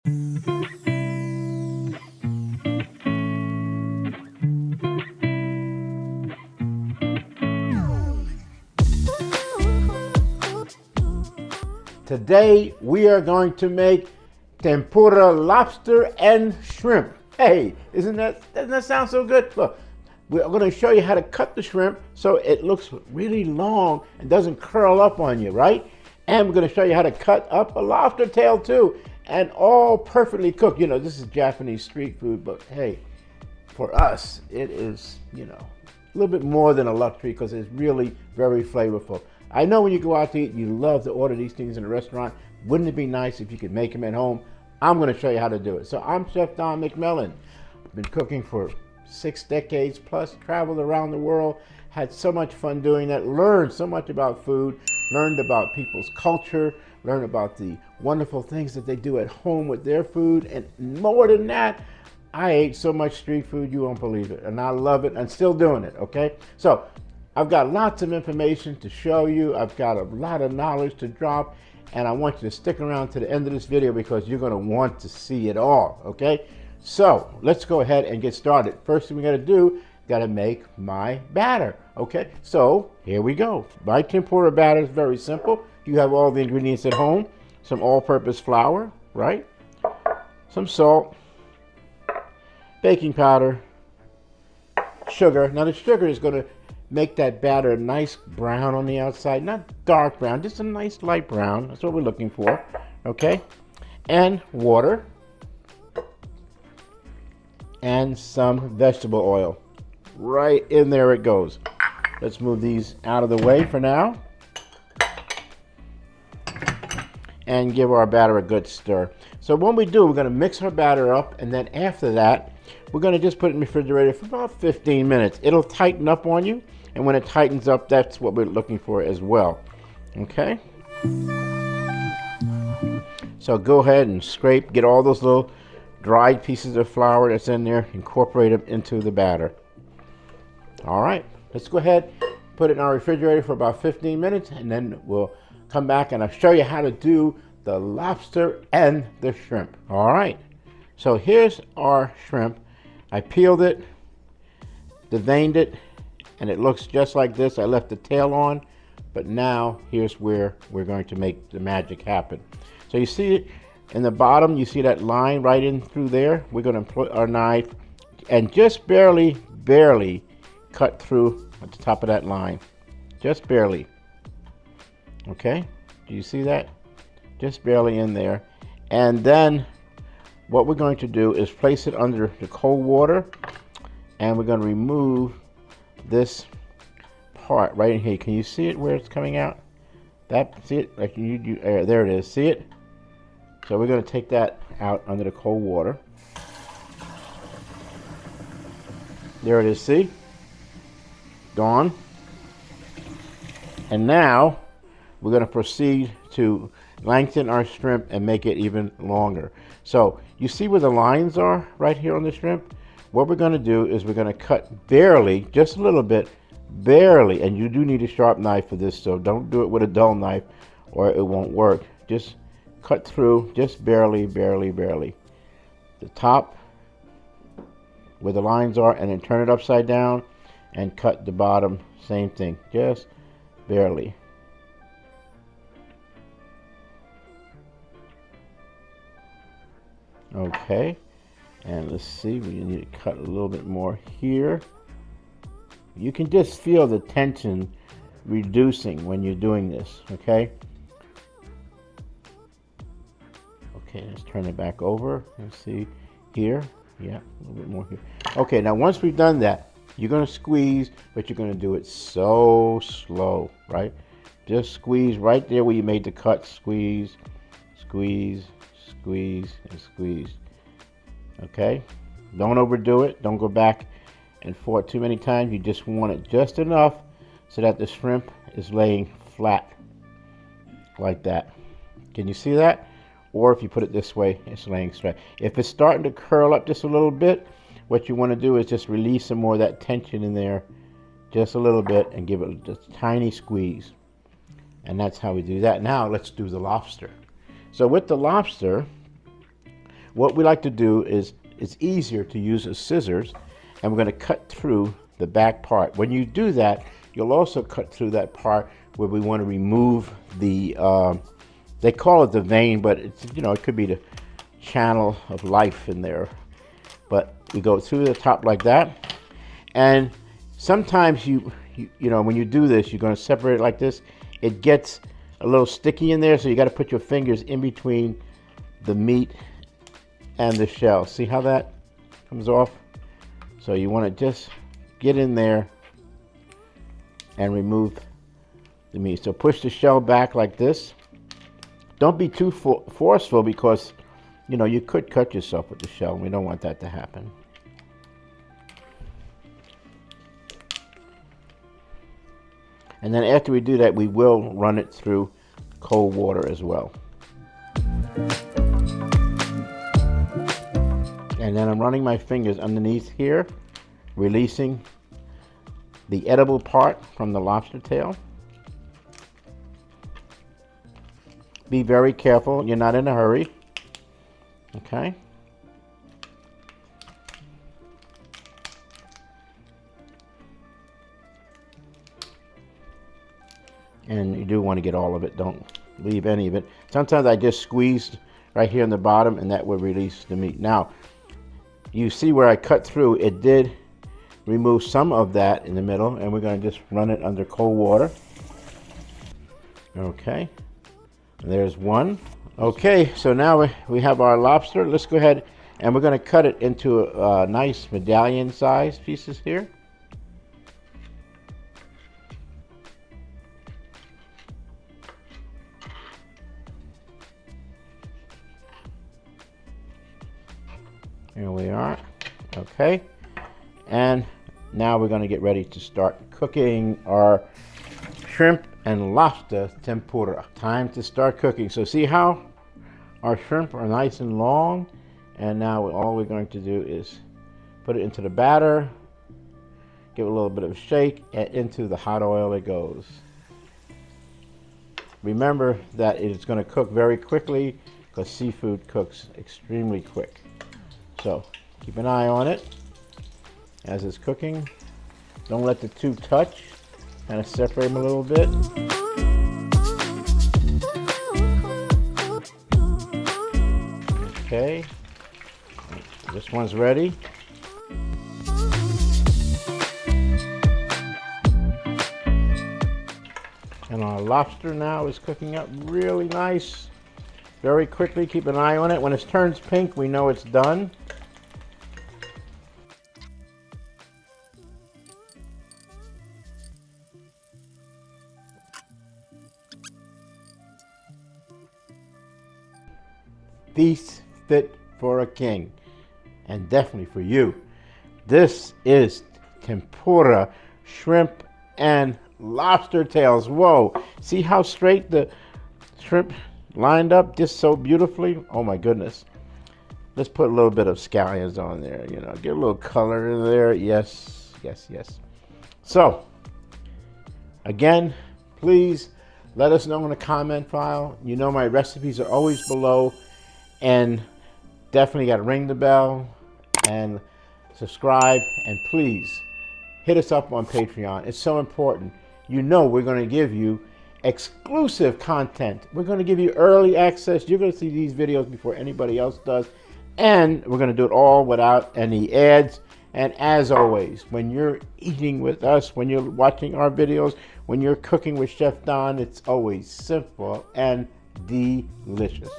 Today we are going to make tempura lobster and shrimp. Hey, doesn't that sound so good? Look, we're going to show you how to cut the shrimp so it looks really long and doesn't curl up on you, right? And we're going to show you how to cut up a lobster tail too, and all perfectly cooked. You know, this is Japanese street food, but hey, for us, it is, you know, a little bit more than a luxury because it's really very flavorful. I know when you go out to eat, you love to order these things in a restaurant. Wouldn't it be nice if you could make them at home? I'm going to show you how to do it. So I'm Chef Don McMillan. I've been cooking for 6 decades plus, traveled around the world, had so much fun doing that, learned so much about food, learned about people's culture, learned about the wonderful things that they do at home with their food, and more than that, I ate so much street food you won't believe it, and I love it and still doing it, okay? So I've got lots of information to show you. I've got a lot of knowledge to drop, and I want you to stick around to the end of this video because you're going to want to see it all, okay? So let's go ahead and get started. First thing we got to do, got to make my batter, okay? So here we go. My tempura batter is very simple. You have all the ingredients at home. Some all-purpose flour, right? Some salt, baking powder, sugar. Now the sugar is going to make that batter a nice brown on the outside, not dark brown, just a nice light brown. That's what we're looking for, okay? And water and some vegetable oil. Right in there it goes. Let's move these out of the way for now and give our batter a good stir. So when we do, we're going to mix our batter up, and then after that, we're going to just put it in the refrigerator for about 15 minutes. It'll tighten up on you, and when it tightens up, that's what we're looking for as well. Okay? So go ahead and scrape, get all those little dried pieces of flour that's in there, incorporate them into the batter. All right, let's go ahead, put it in our refrigerator for about 15 minutes, and then we'll come back and I'll show you how to do the lobster and the shrimp. All right, so here's our shrimp. I peeled it, deveined it, and it looks just like this. I left the tail on, but now here's where we're going to make the magic happen. So you see it in the bottom, you see that line right in through there. We're going to put our knife and just barely cut through at the top of that line. Just barely. Okay, do you see that? Just barely in there. And then what we're going to do is place it under the cold water, and we're going to remove this part right in here. Can you see it where it's coming out? See it? Like there it is. See it? So we're going to take that out under the cold water. There it is. See? Gone. And now we're going to proceed to lengthen our shrimp and make it even longer. So you see where the lines are right here on the shrimp? What we're going to do is we're going to cut barely, just a little bit, barely, and you do need a sharp knife for this, so don't do it with a dull knife or it won't work. Just cut through, just barely. The top where the lines are, and then turn it upside down and cut the bottom, same thing, just barely. Okay, and let's see, we need to cut a little bit more here. You can just feel the tension reducing when you're doing this, okay? Okay, let's turn it back over and see here. Yeah, a little bit more here. Okay, now once we've done that, you're going to squeeze, but you're going to do it so slow, right? Just squeeze right there where you made the cut. Squeeze, squeeze, squeeze, and squeeze. Okay? Don't overdo it. Don't go back and forth too many times. You just want it just enough so that the shrimp is laying flat like that. Can you see that? Or if you put it this way, it's laying straight. If it's starting to curl up just a little bit, what you want to do is just release some more of that tension in there just a little bit and give it just a tiny squeeze. And that's how we do that. Now let's do the lobster. So with the lobster, what we like to do is, it's easier to use a scissors, and we're going to cut through the back part. When you do that, you'll also cut through that part where we want to remove the, they call it the vein, but it's, you know, it could be the channel of life in there. But we go through the top like that, and sometimes you know, when you do this, you're going to separate it like this. It gets a little sticky in there, so you got to put your fingers in between the meat and the shell. See how that comes off? So you want to just get in there and remove the meat. So push the shell back like this. Don't be too forceful, because you know, you could cut yourself with the shell. We don't want that to happen. And then after we do that, we will run it through cold water as well. And then I'm running my fingers underneath here, releasing the edible part from the lobster tail. Be very careful, you're not in a hurry. Okay. And you do want to get all of it, don't leave any of it. Sometimes I just squeeze right here in the bottom, and that will release the meat. Now, you see where I cut through, it did remove some of that in the middle, and we're going to just run it under cold water. Okay, there's one. Okay, so now we have our lobster. Let's go ahead, and we're going to cut it into nice medallion size pieces here. Here we are. Okay, and now we're going to get ready to start cooking our shrimp and lobster tempura. Time to start cooking. So see how our shrimp are nice and long, and now all we're going to do is put it into the batter, give it a little bit of a shake, and into the hot oil it goes. Remember that it's going to cook very quickly, because seafood cooks extremely quick. So keep an eye on it as it's cooking. Don't let the two touch. Kind of separate them a little bit. Okay, this one's ready. And our lobster now is cooking up really nice, very quickly. Keep an eye on it. When it turns pink, we know it's done. Feast fit for a king, and definitely for you. This is tempura shrimp and lobster tails. Whoa, see how straight the shrimp lined up just so beautifully? Oh my goodness. Let's put a little bit of scallions on there, you know, get a little color in there. Yes, yes, yes. So again, please let us know in the comment file. You know, my recipes are always below. And definitely got to ring the bell and subscribe, and please hit us up on Patreon. It's so important. You know, we're going to give you exclusive content. We're going to give you early access. You're going to see these videos before anybody else does, and we're going to do it all without any ads. And as always, when you're eating with us, when you're watching our videos, when you're cooking with Chef Don, it's always simple and delicious.